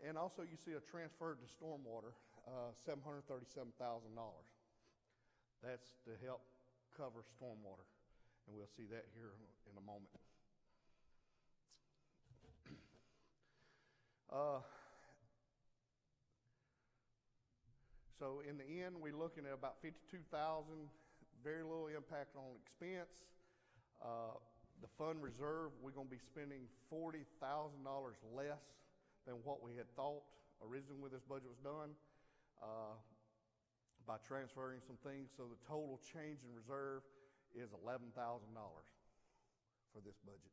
And also you see a transfer to stormwater, $737,000. That's to help cover stormwater, and we'll see that here in a moment. So in the end, we're looking at about $52,000, very little impact on expense. The fund reserve, we're going to be spending $40,000 less than what we had thought originally when this budget was done by transferring some things. So the total change in reserve is $11,000 for this budget.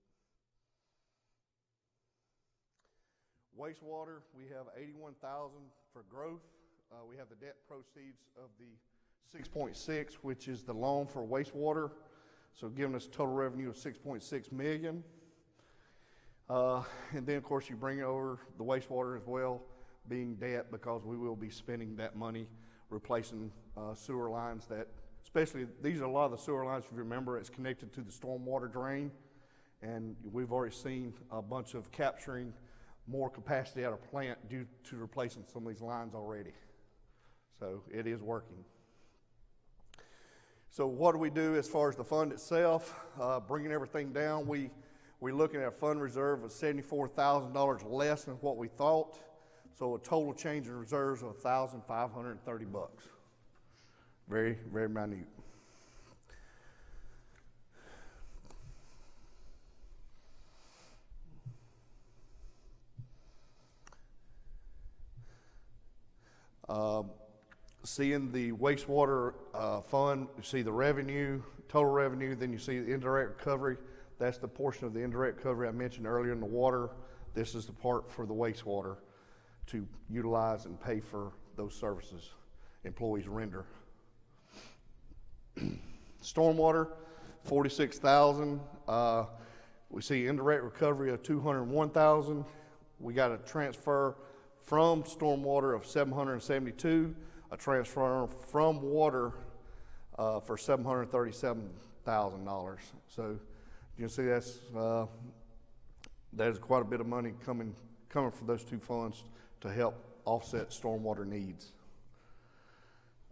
Wastewater, we have $81,000 for growth. We have the debt proceeds of the 6.6, which is the loan for wastewater. So giving us total revenue of $6.6 million. And then of course you bring over the wastewater as well, being debt, because we will be spending that money replacing sewer lines that, especially these are a lot of the sewer lines, if you remember, it's connected to the stormwater drain. And we've already seen a bunch of capturing more capacity out of plant due to replacing some of these lines already. So it is working. So what do we do as far as the fund itself? Bringing everything down, we're looking at a fund reserve of $74,000 less than what we thought. So a total change in reserves of $1,530. Very, very minute. Seeing the wastewater fund, you see the revenue, total revenue, then you see the indirect recovery. That's the portion of the indirect recovery I mentioned earlier in the water. This is the part for the wastewater to utilize and pay for those services employees render. Stormwater, $46,000. We see indirect recovery of $201,000. We got a transfer from stormwater of $772,000. A transfer from water for $737,000. So you can see there's quite a bit of money coming from those two funds to help offset stormwater needs.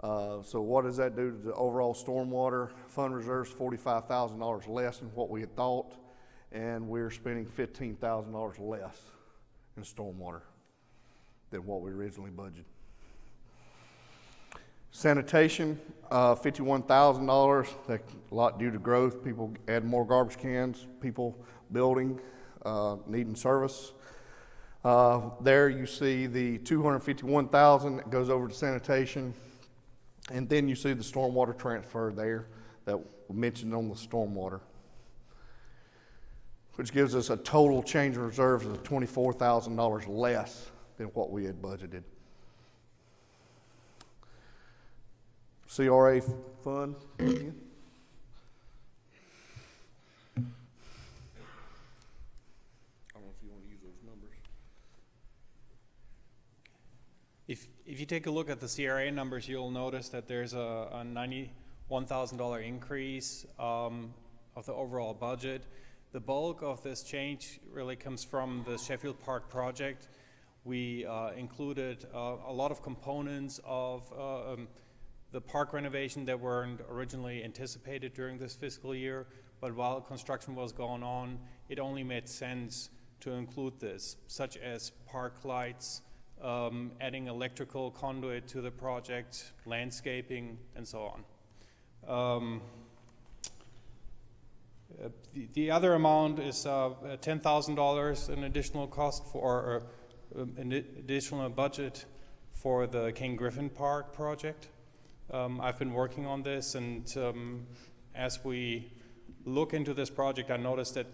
So what does that do to the overall stormwater? Fund reserves $45,000 less than what we had thought, and we're spending $15,000 less in stormwater than what we originally budgeted. Sanitation, $51,000, a lot due to growth, people adding more garbage cans, people building, needing service. There you see the $251,000 that goes over to sanitation, and then you see the stormwater transfer there that we mentioned on the stormwater, which gives us a total change in reserves of $24,000 less than what we had budgeted. CRA fund. I don't know if you want to use those numbers. If you take a look at the CRA numbers, you'll notice that there's a $91,000 increase of the overall budget. The bulk of this change really comes from the Sheffield Park project. We included a lot of components of the park renovation that weren't originally anticipated during this fiscal year, but while construction was going on, it only made sense to include this, such as park lights, adding electrical conduit to the project, landscaping, and so on. The other amount is $10,000 an additional cost for an additional budget for the King Griffin Park project. I've been working on this, and as we look into this project, I noticed that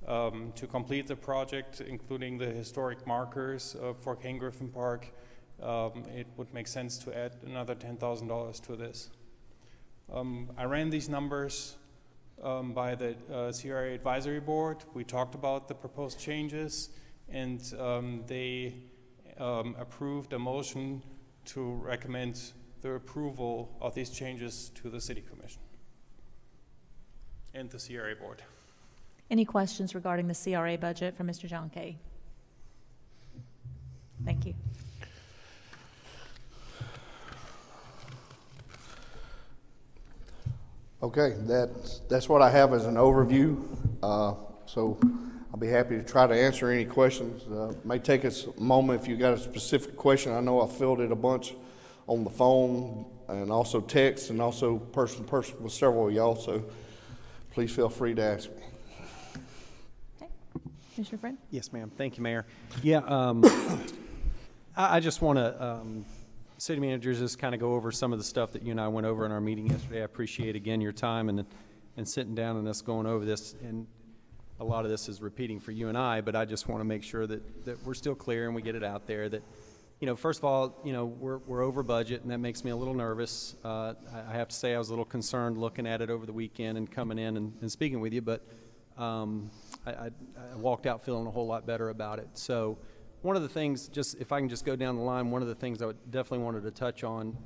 to complete the project, including the historic markers for King Griffin Park, it would make sense to add another $10,000 to this. I ran these numbers by the CRA Advisory Board. We talked about the proposed changes, and they approved a motion to recommend the approval of these changes to the City Commission and the CRA Board. Any questions regarding the CRA budget from Mr. John Kay? Thank you. Okay, that's what I have as an overview. So I'll be happy to try to answer any questions. May take us a moment if you got a specific question. I know I fielded a bunch on the phone and also text and also person to person with several of y'all, so please feel free to ask me. Okay. Commissioner Friend? Yes, ma'am. Thank you, Mayor. Yeah, I just want to, city managers, just kind of go over some of the stuff that you and I went over in our meeting yesterday. I appreciate, again, your time and sitting down and us going over this. And a lot of this is repeating for you and I, but I just want to make sure that we're still clear and we get it out there that, you know, first of all, you know, we're over budget, and that makes me a little nervous. I have to say I was a little concerned looking at it over the weekend and coming in and speaking with you, but I walked out feeling a whole lot better about it. So one of the things, just if I can just go down the line, one of the things I definitely wanted to touch on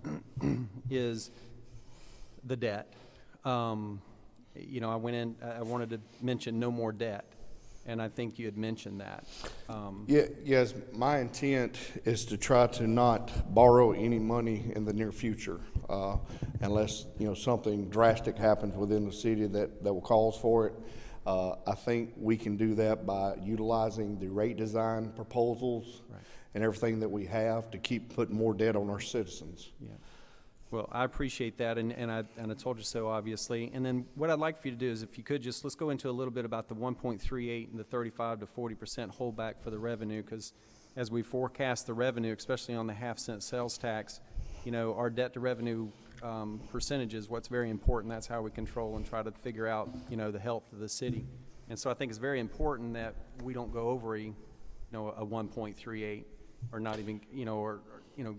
is the debt. You know, I went in, I wanted to mention no more debt, and I think you had mentioned that. Yes, my intent is to try to not borrow any money in the near future, unless, you know, something drastic happens within the city that will cause for it. I think we can do that by utilizing the rate design proposals and everything that we have to keep putting more debt on our citizens. Yeah. Well, I appreciate that, and I told you so, obviously. And then what I'd like for you to do is, if you could, just let's go into a little bit about the 1.38 and the 35 to 40% holdback for the revenue, because as we forecast the revenue, especially on the half-cent sales tax, you know, our debt to revenue percentage is what's very important. That's how we control and try to figure out, you know, the health of the city. And so I think it's very important that we don't go over a 1.38 or not even, you know, or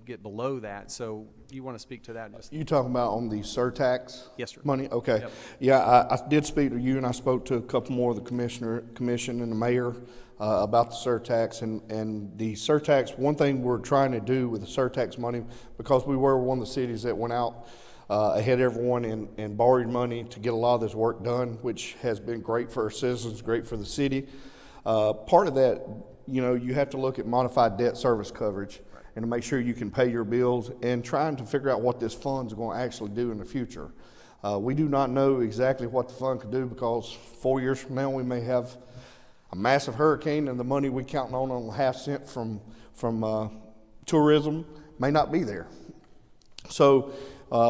get below that. So you want to speak to that? Just You talking about on the surtax? Yes, sir. Money? Okay. Yep. Yeah, I did speak to you, and I spoke to a couple more of the commission and the mayor about the surtax. And the surtax, one thing we're trying to do with the surtax money, because we were one of the cities that went out ahead of everyone and borrowed money to get a lot of this work done, which has been great for our citizens, great for the city. Part of that, you know, you have to look at modified debt service coverage and to make sure you can pay your bills, and trying to figure out what this fund's going to actually do in the future. We do not know exactly what the fund could do, because 4 years from now we may have a massive hurricane, and the money we counting on the half cent from tourism may not be there. So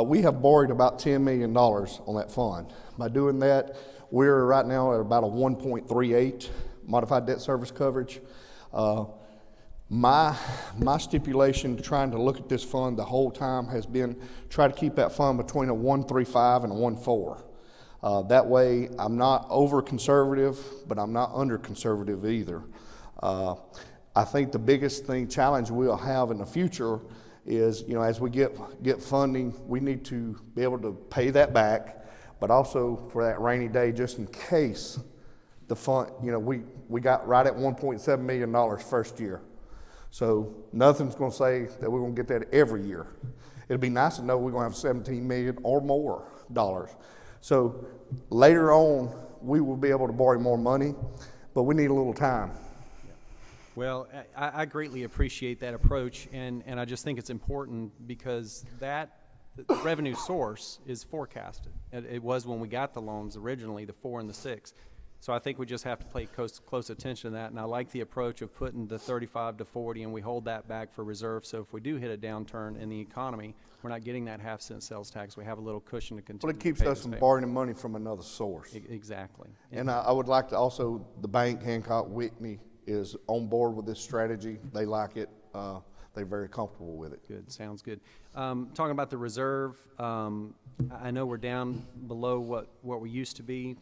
we have borrowed about $10 million on that fund. By doing that, we're right now at about a 1.38 modified debt service coverage. My stipulation trying to look at this fund the whole time has been try to keep that fund between a 1.35 and a 1.4. That way I'm not over conservative, but I'm not under conservative either. I think the biggest challenge we'll have in the future is, you know, as we get funding, we need to be able to pay that back, but also for that rainy day, just in case the fund, you know, we got right at $1.7 million first year. So nothing's going to say that we're going to get that every year. It'd be nice to know we're going to have $17 million or more dollars. So later on, we will be able to borrow more money, but we need a little time. Well, I greatly appreciate that approach, and I just think it's important because the revenue source is forecasted. It was when we got the loans originally, the 4 and the 6. So I think we just have to pay close attention to that, and I like the approach of putting the 35 to 40, and we hold that back for reserve. So if we do hit a downturn in the economy, we're not getting that half-cent sales tax. We have a little cushion to continue. Well, it keeps us from borrowing money from another source. Exactly. And I would like to also, the bank, Hancock Whitney, is on board with this strategy. They like it. They're very comfortable with it. Good. Sounds good. Talking about the reserve, I know we're down below what we used to be.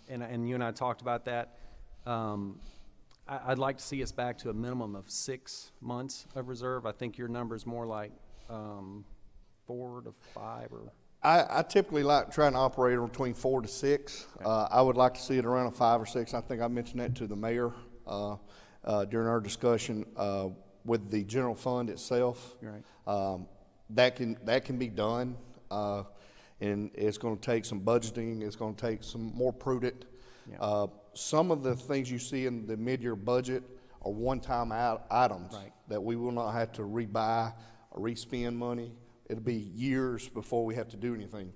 And you and I talked about that. I'd like to see us back to a minimum of 6 months of reserve. I think your number's more like 4 to 5 or. I typically like trying to operate between 4 to 6. Okay. I would like to see it around a 5 or 6. I think I mentioned that to the mayor during our discussion with the general fund itself. Right. That can be done. And it's going to take some budgeting. It's going to take some more prudent. Yeah. Some of the things you see in the mid-year budget are one-time items Right. that we will not have to rebuy or re-spend money. It'll be years before we have to do anything.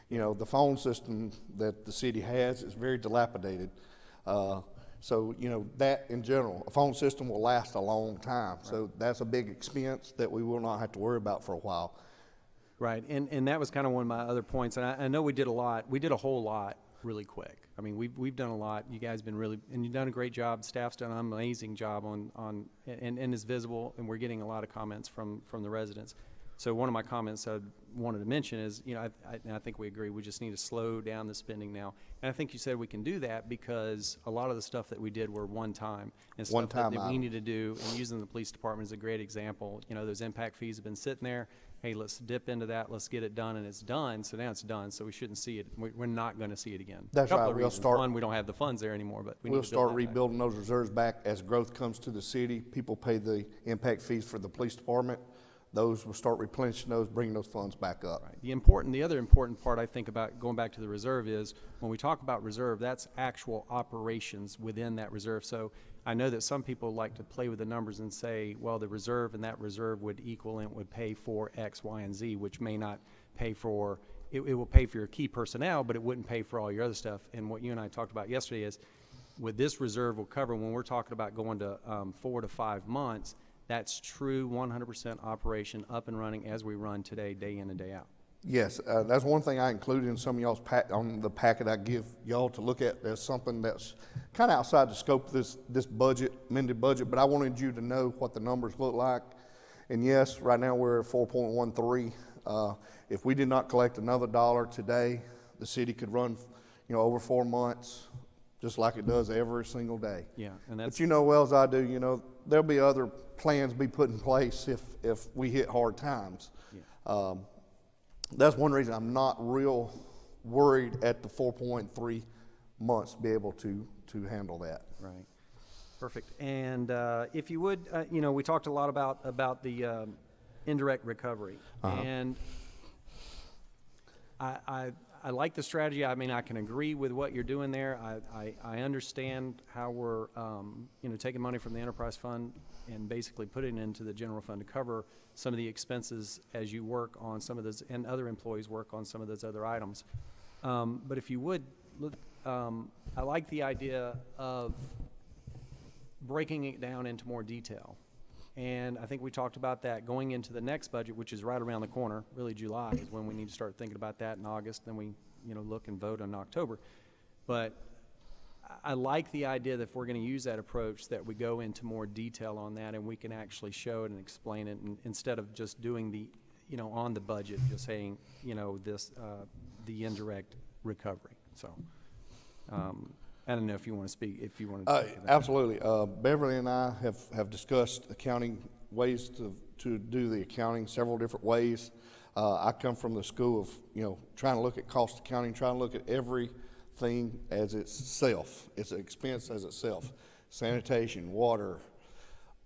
You know, the phone system that the city has is very dilapidated. So, you know, that in general, a phone system will last a long time. Right. So that's a big expense that we will not have to worry about for a while. Right, and that was kind of one of my other points, and I know we did a lot. We did a whole lot really quick. I mean, we've done a lot. You guys been really, and you've done a great job. Staff's done an amazing job on and is visible, and we're getting a lot of comments from the residents. So one of my comments I wanted to mention is, you know, I think we agree, we just need to slow down the spending now. And I think you said we can do that because a lot of the stuff that we did were one time. And stuff that we item. need to do, and using the police department is a great example. You know, those impact fees have been sitting there. Hey, let's dip into that, let's get it done, and it's done. So now it's done, so we shouldn't see it. We're not going to see it again. That's Couple right. of We'll reasons. start- One, we don't have the funds there anymore, but we We'll need to build start that back. rebuilding those reserves back as growth comes to the city. People pay the impact fees for the police department. Those will start replenishing those, bringing those funds back up. Right. The other important part I think about going back to the reserve is when we talk about reserve, that's actual operations within that reserve. So I know that some people like to play with the numbers and say, well, the reserve and that reserve would equal and would pay for X, Y, and Z, which may not pay for, it will pay for your key personnel, but it wouldn't pay for all your other stuff. And what you and I talked about yesterday is with this reserve will cover, when we're talking about going to 4 to 5 months, that's true 100% operation up and running as we run today, day in and day out. Yes, that's one thing I included in some of y'all's on the packet I give y'all to look at. There's something that's kind of outside the scope of this budget, amended budget, but I wanted you to know what the numbers look like. And yes, right now we're at 4.13. If we did not collect another dollar today, the city could run, you know, over 4 months, just like it does every single day. Yeah, and that's But you know well as I do, you know, there'll be other plans be put in place if we hit hard times. Yeah. That's one reason I'm not real worried at the 4.3 months to be able to handle that. right. Perfect. And if you would, you know, we talked a lot about the indirect recovery, and I like the strategy. I mean, I can agree with what you're doing there. I understand how we're, you know, taking money from the enterprise fund and basically putting it into the general fund to cover some of the expenses as you work on some of those, and other employees work on some of those other items. But if you would, look, I like the idea of breaking it down into more detail. And I think we talked about that going into the next budget, which is right around the corner. Really, July is when we need to start thinking about that. In August, then we, you know, look and vote in October. But I like the idea that if we're going to use that approach, that we go into more detail on that, and we can actually show it and explain it, and instead of just doing the, you know, on the budget, just saying, you know, this the indirect recovery. So. I don't know if you want to speak, if you want to speak to that. Absolutely. Beverly and I have discussed accounting ways to do the accounting several different ways. I come from the school of, you know, trying to look at cost accounting, trying to look at everything as itself. It's an expense as itself. Sanitation, water,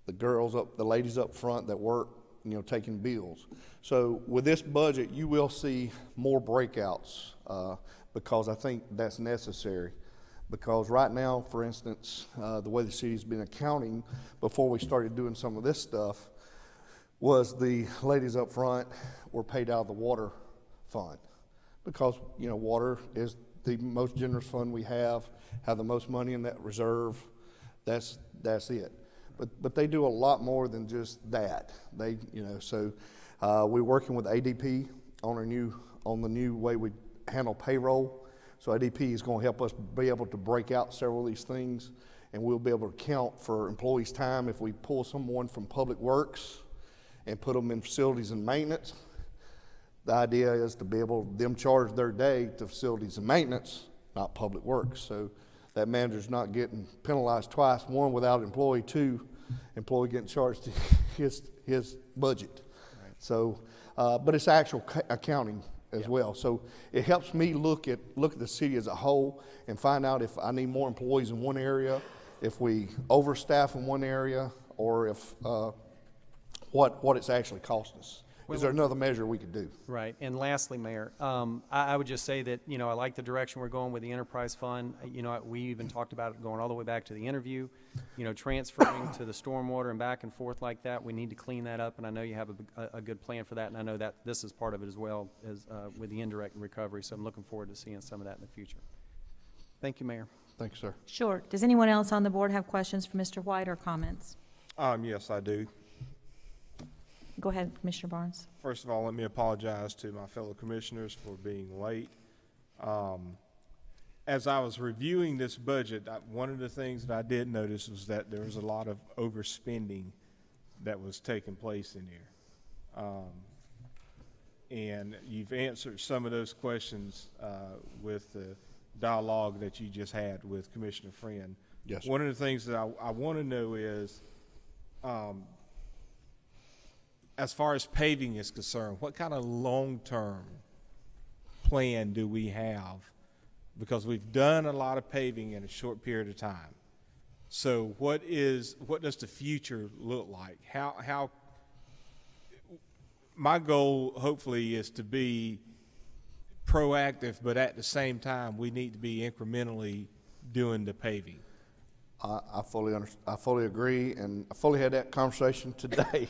the ladies up front that work, you know, taking bills. So with this budget, you will see more breakouts because I think that's necessary. Because right now, for instance, the way the city's been accounting before we started doing some of this stuff was the ladies up front were paid out of the water fund. Because, you know, water is the most generous fund we have the most money in that reserve. That's it. But they do a lot more than just that. They, you know, so we're working with ADP on the new way we handle payroll. So ADP is going to help us be able to break out several of these things, and we'll be able to count for employees' time. If we pull someone from Public Works and put them in facilities and maintenance, the idea is to be able them charge their day to facilities and maintenance, not Public Works. So that manager's not getting penalized twice: one, without employee; two, employee getting charged his budget. Right. So, but it's actual accounting as well. So it helps me look at the city as a whole and find out if I need more employees in one area, if we overstaff in one area, or if what it's actually costing us. Is there another measure we could do? Right. And lastly, Mayor, I would just say that, I like the direction we're going with the enterprise fund. We even talked about it going all the way back to the interview, transferring to the stormwater and back and forth like that. We need to clean that up, and I know you have a good plan for that, and I know that this is part of it as well as with the indirect recovery, so I'm looking forward to seeing some of that in the future. Thank you, Mayor. Thank you, sir. Sure. Does anyone else on the board have questions for Mr. White or comments? Yes, I do. Go ahead, Commissioner Barnes. First of all, let me apologize to my fellow commissioners for being late. As I was reviewing this budget, one of the things that I did notice was that there was a lot of overspending that was taking place in here. And you've answered some of those questions with the dialogue that you just had with Commissioner Friend. Yes. One of the things that I want to know is, as far as paving is concerned, what kind of long-term plan do we have? Because we've done a lot of paving in a short period of time. So what does the future look like? How my goal hopefully is to be proactive, but at the same time, we need to be incrementally doing the paving. I fully agree, and I fully had that conversation today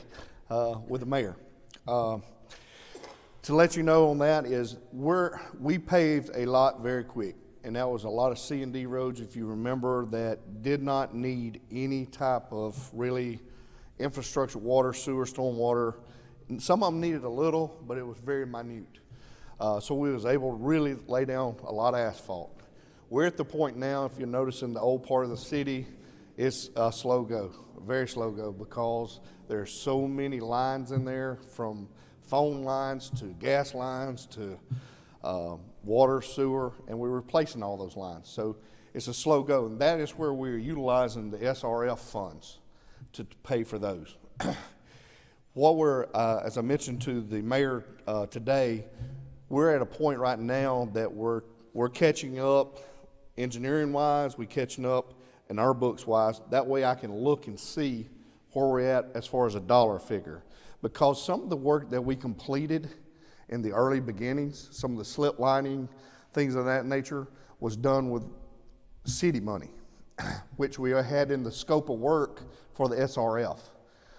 with the mayor. To let you know on that is we paved a lot very quick, and that was a lot of C&D roads, if you remember, that did not need any type of really infrastructure, water, sewer, stormwater. And some of them needed a little, but it was very minute. So we was able to really lay down a lot of asphalt. We're at the point now, if you notice in the old part of the city, it's a slow go, a very slow go, because there's so many lines in there, from phone lines to gas lines to water, sewer, and we're replacing all those lines. So it's a slow go, and that is where we're utilizing the SRF funds to pay for those. What we're, as I mentioned to the mayor today, we're at a point right now that we're catching up engineering-wise, we're catching up in our books-wise. That way I can look and see where we're at as far as a dollar figure. Because some of the work that we completed in the early beginnings, some of the slip lining, things of that nature, was done with city money, which we had in the scope of work for the SRF.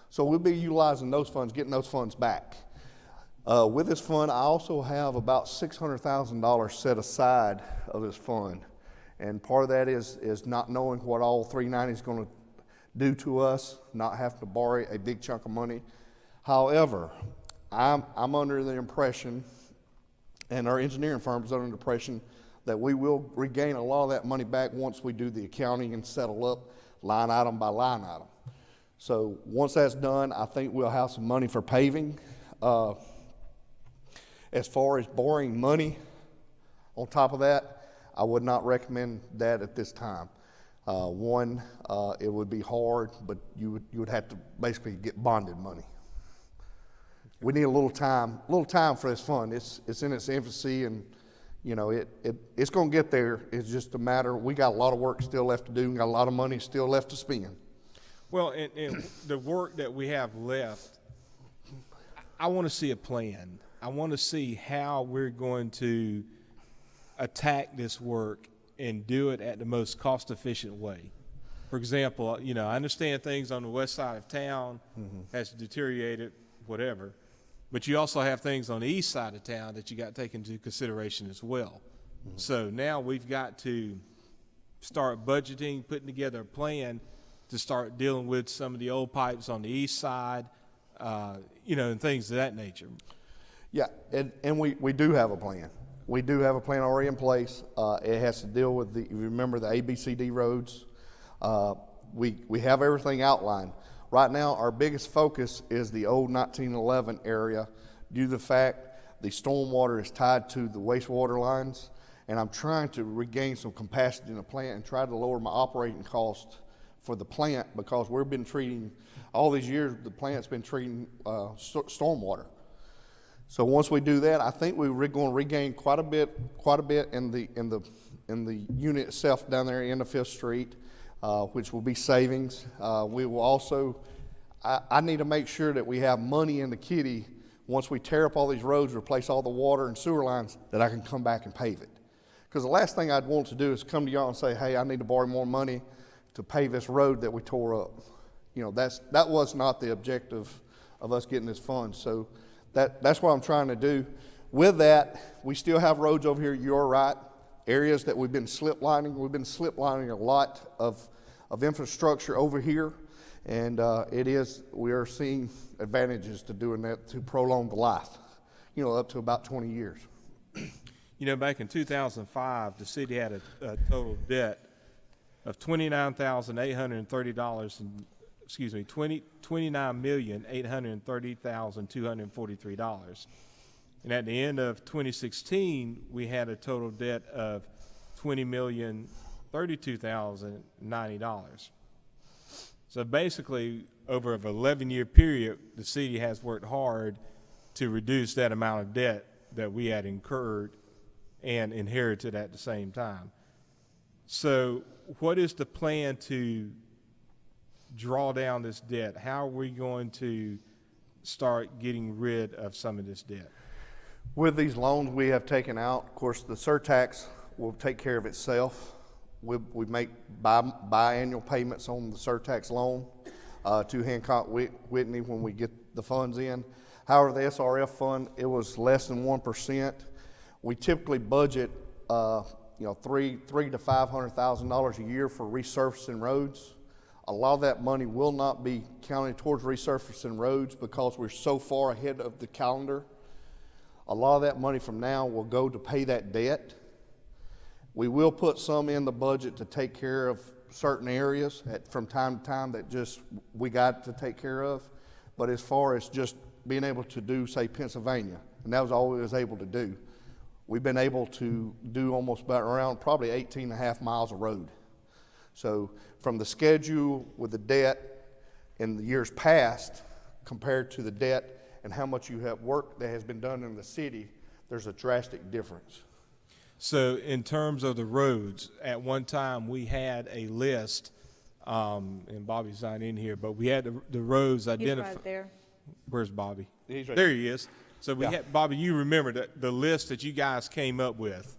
So we'll be utilizing those funds, getting those funds back. With this fund, I also have about $600,000 set aside of this fund. And part of that is not knowing what all 390 is going to do to us, not having to borrow a big chunk of money. However, I'm under the impression, and our engineering firm is under the impression, that we will regain a lot of that money back once we do the accounting and settle up line item by line item. So once that's done, I think we'll have some money for paving. As far as borrowing money on top of that, I would not recommend that at this time. One, it would be hard, but you would have to basically get bonded money. We need a little time for this fund. It's in its infancy, and it's going to get there. It's just a matter. We got a lot of work still left to do. We got a lot of money still left to spend. Well, and the work that we have left, I want to see a plan. I want to see how we're going to attack this work and do it at the most cost-efficient way. For example, I understand things on the west side of town has deteriorated, whatever, but you also have things on the east side of town that you got to take into consideration as well. So now we've got to start budgeting, putting together a plan to start dealing with some of the old pipes on the east side, and things of that nature. Yeah, and we do have a plan. We do have a plan already in place. It has to deal with you remember the ABCD roads. We have everything outlined. Right now, our biggest focus is the old 1911 area due to the fact the stormwater is tied to the wastewater lines, and I'm trying to regain some capacity in the plant and try to lower my operating cost for the plant, because we've been treating, all these years, the plant's been treating stormwater. So once we do that, I think we're going to regain quite a bit in the unit itself down there in the 5th Street, which will be savings. We will also, I need to make sure that we have money in the kitty once we tear up all these roads, replace all the water and sewer lines, that I can come back and pave it. Because the last thing I'd want to do is come to y'all and say, hey, I need to borrow more money to pave this road that we tore up. You know, that was not the objective of us getting this fund. So that's what I'm trying to do. With that, we still have roads over here, you're right, areas that we've been slip lining. We've been slip lining a lot of infrastructure over here, and we are seeing advantages to doing that to prolong the life, you know, up to about 20 years. You know, back in 2005, the city had a total debt of $29,830, $29,830,243. And at the end of 2016, we had a total debt of $20,032,090. So basically, over an 11-year period, the city has worked hard to reduce that amount of debt that we had incurred and inherited at the same time. So what is the plan to draw down this debt? How are we going to start getting rid of some of this debt? With these loans we have taken out, of course, the surtax will take care of itself. We make biannual payments on the surtax loan to Hancock Whitney when we get the funds in. However, the SRF fund, it was less than 1%. We typically budget, $300,000 to $500,000 a year for resurfacing roads. A lot of that money will not be counted towards resurfacing roads because we're so far ahead of the calendar. A lot of that money from now will go to pay that debt. We will put some in the budget to take care of certain areas from time to time that just we got to take care of. But as far as just being able to do, say, Pennsylvania, and that was all we was able to do, we've been able to do almost about around probably 18 and a half miles of road. So from the schedule with the debt in the years past compared to the debt and how much you have work that has been done in the city, there's a drastic difference. So in terms of the roads, at one time we had a list, and Bobby's not in here, but we had the roads He's identified. right there. Where's Bobby? He's right there. He is. So we Yeah. had, Bobby, you remember the list that you guys came up with.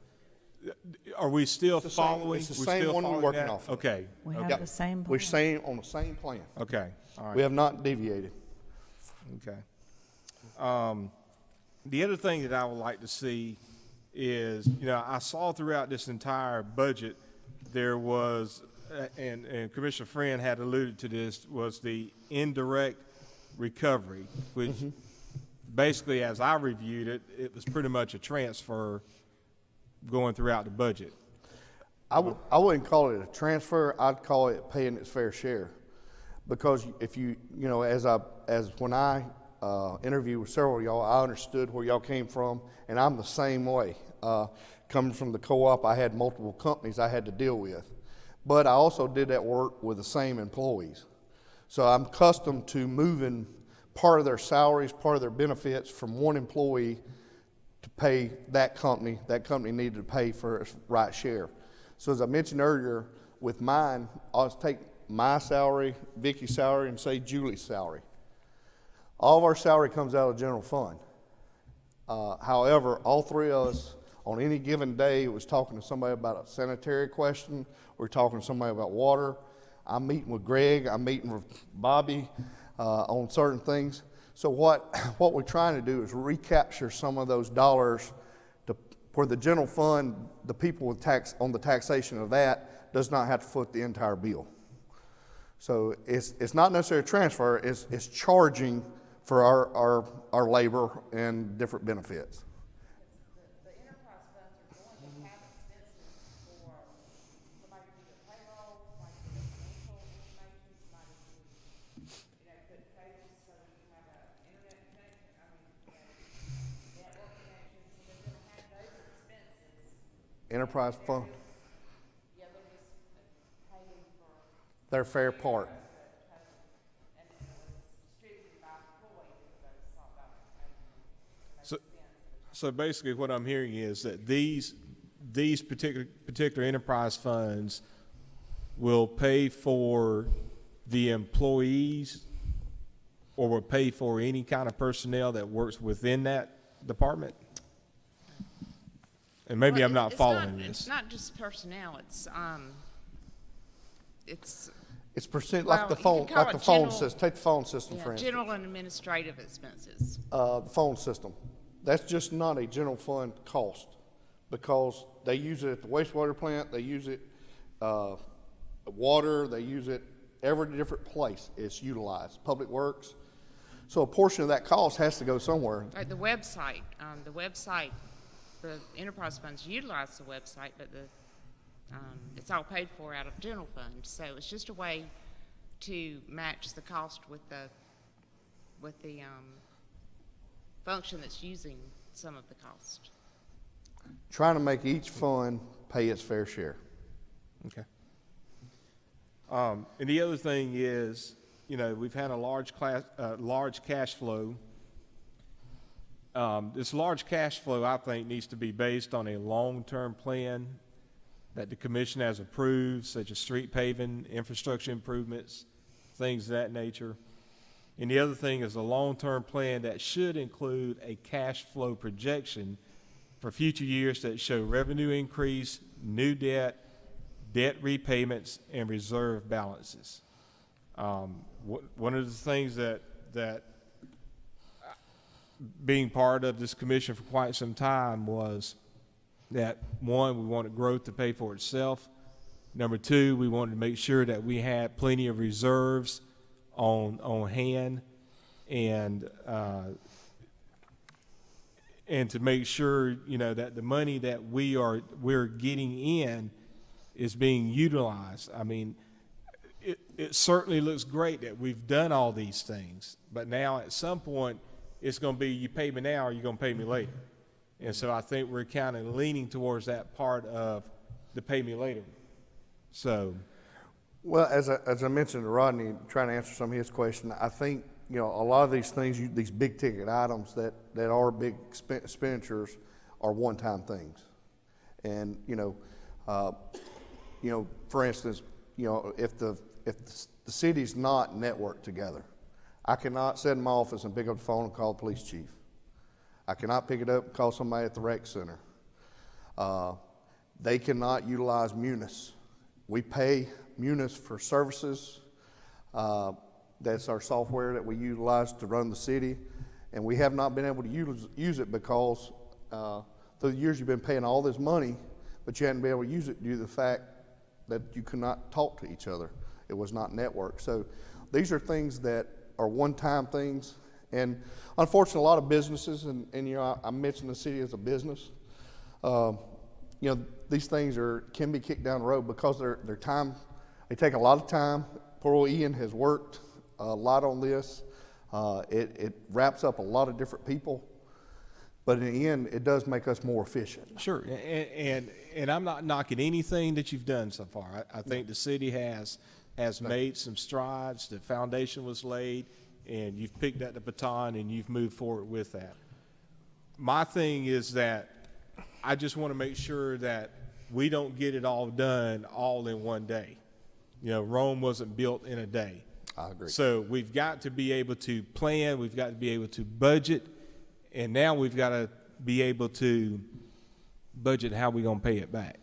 Are we still It's the same- following? it's the We're same still one we're following working that? off of. Okay. We have Yep. the same We're plan. on the same plan. Okay. All right. We have not deviated. Okay. The other thing that I would like to see is, I saw throughout this entire budget, there was, and Commissioner Friend had alluded to this, was the indirect recovery, which basically, as I reviewed it, it was pretty much a transfer going throughout the budget. I wouldn't call it a transfer. I'd call it paying its fair share, because if as when I interviewed with several of y'all, I understood where y'all came from, and I'm the same way. Coming from the co-op, I had multiple companies I had to deal with, but I also did that work with the same employees. So I'm accustomed to moving part of their salaries, part of their benefits from one employee to pay that company. That company needed to pay for its right share. So as I mentioned earlier, with mine, I'll take my salary, Vicky's salary, and say Julie's salary. All of our salary comes out of the general fund. However, all three of us, on any given day, was talking to somebody about a sanitary question. We're talking to somebody about water. I'm meeting with Greg. I'm meeting with Bobby on certain things. So what we're trying to do is recapture some of those dollars for the general fund. The people with on the taxation of that does not have to foot the entire bill. So it's not necessarily a transfer. It's charging for our labor and different benefits. The enterprise funds are going to have expenses for somebody to do the payroll, somebody to do the financial information, somebody to, put pages so you can have an internet connection, network connection, so they're gonna have those expenses. Enterprise fund, Yeah, they're just paying for, their fair part. and then it was distributed by employees, so it's not about. So basically what I'm hearing is that these particular enterprise funds will pay for the employees or will pay for any kind of personnel that works within that department? And maybe Well, I'm not it's following It's this. not just personnel, it's, It's percent, Well, like the you phone, could call like it the phone general- system, take the phone system for yeah, instance. general and administrative expenses. The phone system. That's just not a general fund cost because they use it at the wastewater plant, they use it, water, they use it every different place it's utilized, Public Works. So a portion of that cost has to go somewhere. Like the website, the enterprise funds utilize the website, but it's all paid for out of general fund. So it's just a way to match the cost with the function that's using some of the cost. Trying to make each fund pay its fair share. Okay. And the other thing is, you know, we've had a large cash flow. This large cash flow, I think, needs to be based on a long-term plan that the commission has approved, such as street paving, infrastructure improvements, things of that nature. And the other thing is a long-term plan that should include a cash flow projection for future years that show revenue increase, new debt, debt repayments, and reserve balances. One of the things that being part of this commission for quite some time was that, one, we wanted growth to pay for itself. Number two, we wanted to make sure that we had plenty of reserves on hand, and to make sure, you know, that the money that we're getting in is being utilized. I mean, it certainly looks great that we've done all these things, but now at some point it's going to be, you pay me now or you're going to pay me later. And so I think we're kind of leaning towards that part of the pay me later. So, Well, as I mentioned to Rodney, trying to answer some of his question, I think, you know, a lot of these things, these big ticket items that are big expenditures are one-time things. And, you know, for instance, you know, if the city's not networked together, I cannot sit in my office and pick up the phone and call the police chief. I cannot pick it up and call somebody at the rec center. They cannot utilize Munis. We pay Munis for services. That's our software that we utilize to run the city, and we have not been able to use it because through the years you've been paying all this money, but you hadn't been able to use it due to the fact that you could not talk to each other. It was not networked. So these are things that are one-time things, and unfortunately a lot of businesses, and you know, I mentioned the city as a business, you know, these things can be kicked down the road because they're time. They take a lot of time. Poor old Ian has worked a lot on this. It wraps up a lot of different people, but in the end, it does make us more efficient. sure, and I'm not knocking anything that you've done so far. I think the city has made some strides. The foundation was laid, and you've picked up the baton and you've moved forward with that. My thing is that I just want to make sure that we don't get it all done all in one day. You know, Rome wasn't built in a day. I agree. So we've got to be able to plan, we've got to be able to budget, and now we've got to be able to budget how we're going to pay it back.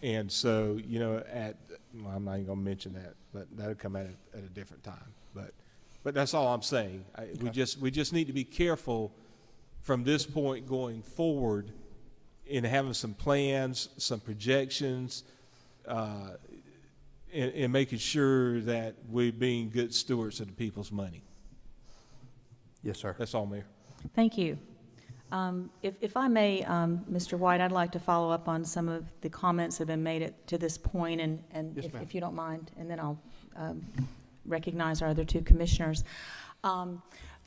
And so, you know, well, I'm not even going to mention that, but that'll come at a different time. But that's all I'm saying. We just need to be careful from this point going forward in having some plans, some projections, and making sure that we're being good stewards of the people's money. Yes, sir. That's all, Mayor. Thank you. If I may, Mr. White, I'd like to follow up on some of the comments that have been made to this point, and Yes, if ma'am. you don't mind, and then I'll recognize our other two commissioners.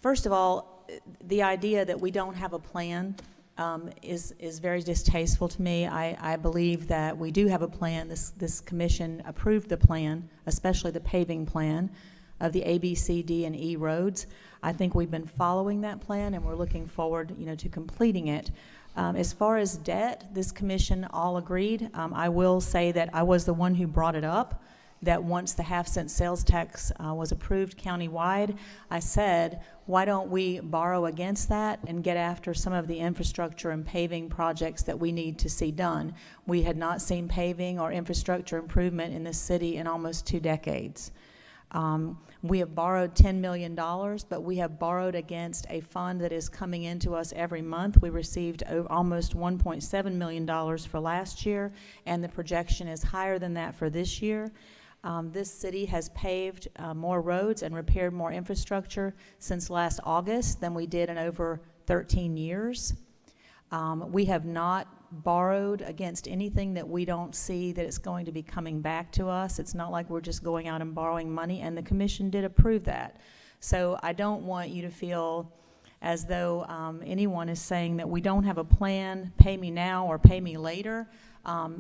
First of all, the idea that we don't have a plan is very distasteful to me. I believe that we do have a plan. This commission approved the plan, especially the paving plan of the A, B, C, D, and E roads. I think we've been following that plan, and we're looking forward, you know, to completing it. As far as debt, this commission all agreed. I will say that I was the one who brought it up that once the half-cent sales tax was approved countywide, I said, why don't we borrow against that and get after some of the infrastructure and paving projects that we need to see done? We had not seen paving or infrastructure improvement in this city in almost 2 decades. We have borrowed $10 million, but we have borrowed against a fund that is coming into us every month. We received almost $1.7 million for last year, and the projection is higher than that for this year. This city has paved more roads and repaired more infrastructure since last August than we did in over 13 years. We have not borrowed against anything that we don't see that it's going to be coming back to us. It's not like we're just going out and borrowing money, and the commission did approve that. So I don't want you to feel as though anyone is saying that we don't have a plan, pay me now or pay me later.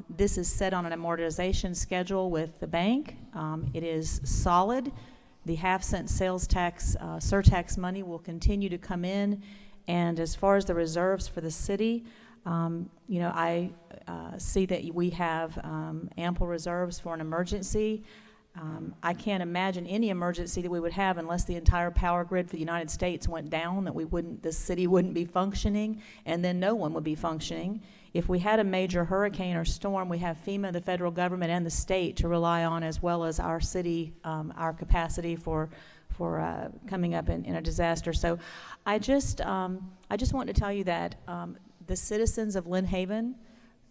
This is set on an amortization schedule with the bank. It is solid. The half-cent sales tax, surtax money will continue to come in. And as far as the reserves for the city, I see that we have ample reserves for an emergency. I can't imagine any emergency that we would have unless the entire power grid for the United States went down, that the city wouldn't be functioning, and then no one would be functioning. If we had a major hurricane or storm, we have FEMA, the federal government, and the state to rely on, as well as our city, our capacity for coming up in a disaster. So I just want to tell you that the citizens of Lynn Haven,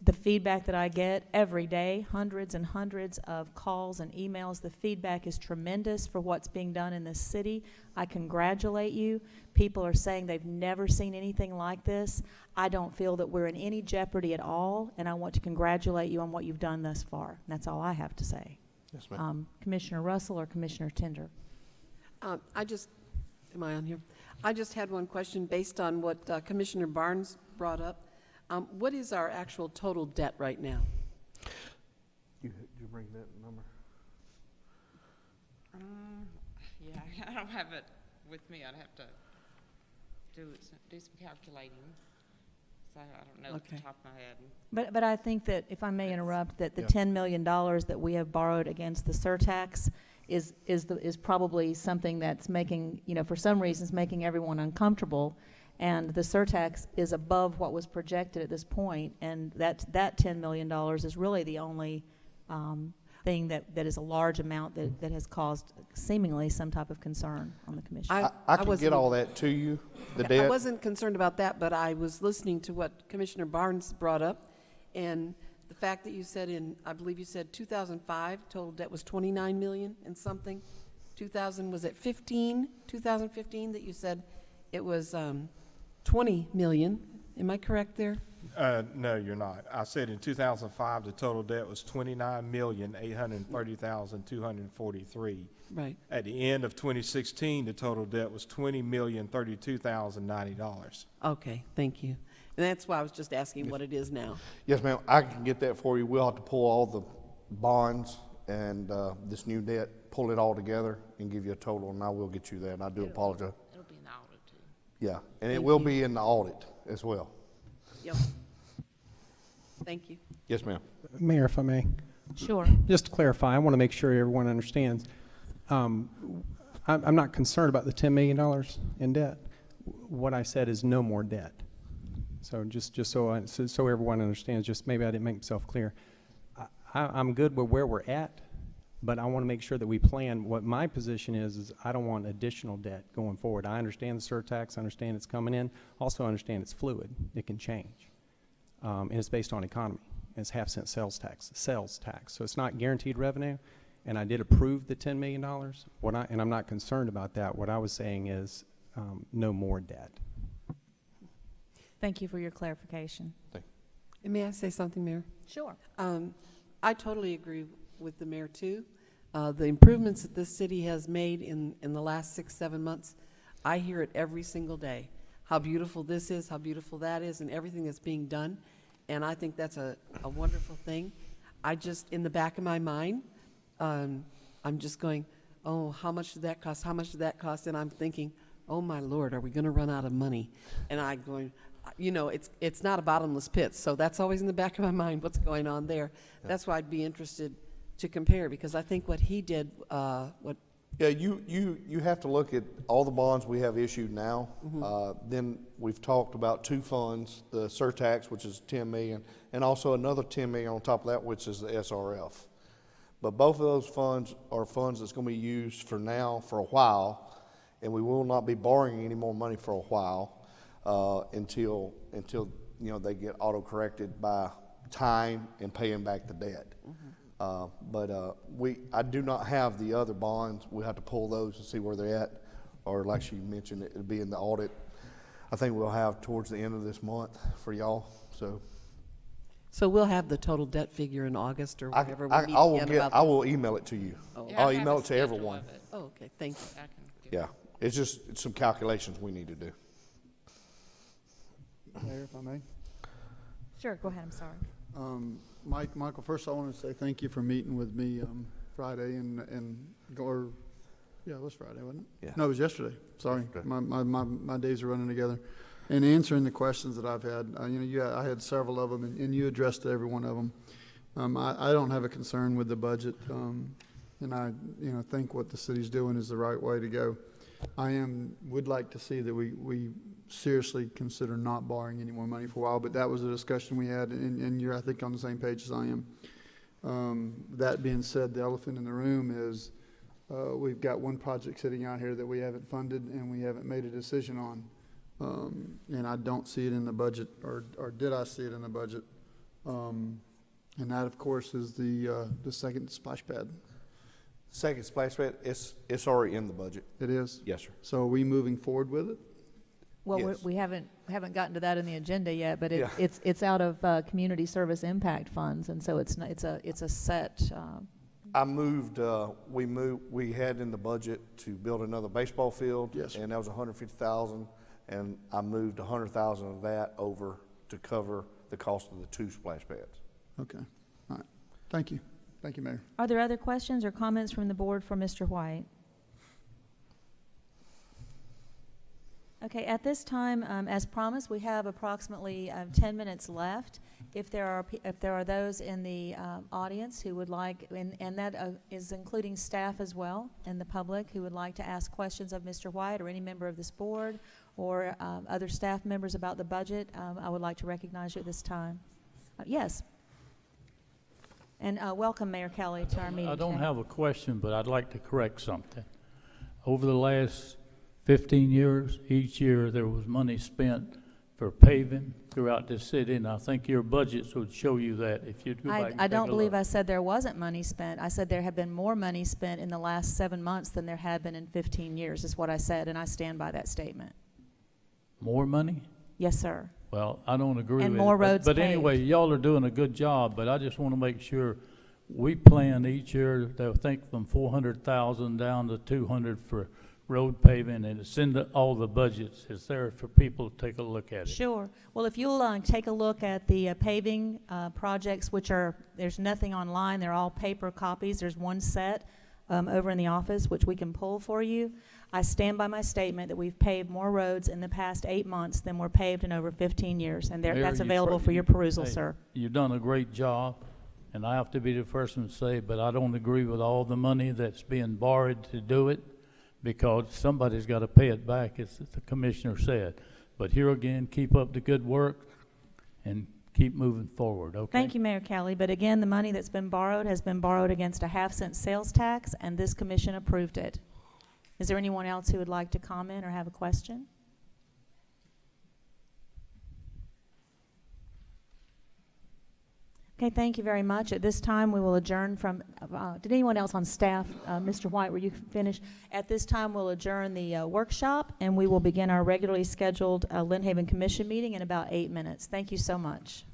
the feedback that I get every day, hundreds and hundreds of calls and emails, the feedback is tremendous for what's being done in this city. I congratulate you. People are saying they've never seen anything like this. I don't feel that we're in any jeopardy at all, and I want to congratulate you on what you've done thus far. That's all I have to say. Yes, ma'am. Commissioner Russell or Commissioner Tender? Am I on here? I just had one question based on what Commissioner Barnes brought up. What is our actual total debt right now? You bring that number? Yeah, I don't have it with me. I'd have to do some calculating. So I don't know off the top of my head. But I think that, if I may interrupt, that the $10 million that we have borrowed against the surtax is probably something that's making, for some reasons, making everyone uncomfortable. And the surtax is above what was projected at this point, and that $10 million is really the only thing that is a large amount that has caused seemingly some type of concern on the commission. I can get all that to you, the debt. I wasn't concerned about that, but I was listening to what Commissioner Barnes brought up, and the fact that you said I believe you said 2005, total debt was 29 million and something. 2000, was it 2015 that you said it was 20 million? Am I correct there? No, you're not. I said in 2005, the total debt was $29,830,243. Right. At the end of 2016, the total debt was $20,032,090. Okay, thank you. And that's why I was just asking what it is now. Yes, ma'am. I can get that for you. We'll have to pull all the bonds and this new debt, pull it all together and give you a total, and I will get you that. And I do apologize. It'll be in the audit too. Yeah, and it Thank will you. be in the audit as well. Yep. Thank you. Yes, ma'am. Mayor, if I may, Sure. just to clarify, I want to make sure everyone understands. I'm not concerned about the $10 million in debt. What I said is no more debt. So just so everyone understands, just maybe I didn't make myself clear. I'm good with where we're at, but I want to make sure that we plan. What my position is I don't want additional debt going forward. I understand the surtax, I understand it's coming in, also understand it's fluid, it can change. And it's based on economy. It's half-cent sales tax. So it's not guaranteed revenue, and I did approve the $10 million. And I'm not concerned about that. What I was saying is no more debt. Thank you for your clarification. And may I say something, Mayor? Sure. I totally agree with the mayor, too. The improvements that this city has made in the last 6-7 months, I hear it every single day. How beautiful this is, how beautiful that is, and everything that's being done. And I think that's a wonderful thing. I just, in the back of my mind, I'm just going, oh, how much did that cost? How much did that cost? And I'm thinking, oh, my Lord, are we going to run out of money? And I'm going, it's not a bottomless pit. So that's always in the back of my mind, what's going on there. That's why I'd be interested to compare, because I think what he did, what, Yeah, you have to look at all the bonds we have issued now. Then we've talked about two funds, the surtax, which is 10 million, and also another 10 million on top of that, which is the SRF. But both of those funds are funds that's going to be used for now for a while, and we will not be borrowing any more money for a while until they get auto-corrected by time and paying back the debt. I do not have the other bonds. We have to pull those and see where they're at, or like she mentioned, it'll be in the audit. I think we'll have towards the end of this month for y'all. so we'll have the total debt figure in August or whatever we meet I again about I this? will email it to you. Oh. Yeah, I I'll have email a it to schedule everyone. of it. Oh, okay, thank you. I can give Yeah, it's some calculations we need to do. Mayor, if I may. Sure, go ahead, I'm sorry. Michael, first I want to say thank you for meeting with me Friday yeah, it was Friday, wasn't it? Yeah. No, it was yesterday. Sorry, Yesterday. my days are running together. And answering the questions that I've had, I had several of them, and you addressed every one of them. I don't have a concern with the budget, and I think what the city's doing is the right way to go. Would like to see that we seriously consider not borrowing any more money for a while, but that was a discussion we had, and you're, I think, on the same page as I am. That being said, the elephant in the room is we've got one project sitting out here that we haven't funded and we haven't made a decision on. And I don't see it in the budget, or did I see it in the budget? And that, of course, is the second splash pad. Second splash pad, it's already in the budget. It is? Yes, sir. So are we moving forward with it? Well, Yes. we haven't gotten to that in the agenda yet, but Yeah. it's out of community service impact funds, and so it's a set. We had in the budget to build another baseball field. Yes, sir. And that was $150,000, and I moved $100,000 of that over to cover the cost of the two splash pads. Okay, all right. Thank you. Thank you, Mayor. Are there other questions or comments from the board for Mr. White? Okay, at this time, as promised, we have approximately 10 minutes left. If there are those in the audience who would like, and that is including staff as well and the public who would like to ask questions of Mr. White or any member of this board or other staff members about the budget, I would like to recognize you at this time. Yes. And welcome, Mayor Kelly, to our meeting I don't today. have a question, but I'd like to correct something. Over the last 15 years, each year there was money spent for paving throughout this city, and I think your budgets would show you that if you'd go back and I take don't a believe look. I said there wasn't money spent. I said there had been more money spent in the last 7 months than there had been in 15 years, is what I said, and I stand by that statement. More money? Yes, sir. Well, I don't agree And with it. more roads But anyway, paved. y'all are doing a good job, but I just want to make sure we plan each year, they'll think from 400,000 down to 200 for road paving, and it's in all the budgets. It's there for people to take a look at it. Sure. Well, if you'll take a look at the paving projects, which there's nothing online, they're all paper copies. There's one set over in the office, which we can pull for you. I stand by my statement that we've paved more roads in the past 8 months than were paved in over 15 years, and Mayor, that's you available tr- for your perusal, hey, sir. You've done a great job, and I have to be the first one to say, but I don't agree with all the money that's being borrowed to do it, because somebody's got to pay it back, as the commissioner said. But here again, keep up the good work and keep moving forward, okay? Thank you, Mayor Kelly. But again, the money that's been borrowed has been borrowed against a half-cent sales tax, and this commission approved it. Is there anyone else who would like to comment or have a question? Okay, thank you very much. At this time, we will adjourn from, did anyone else on staff, Mr. White, were you finished? At this time, we'll adjourn the workshop, and we will begin our regularly scheduled Lynn Haven Commission meeting in about 8 minutes. Thank you so much.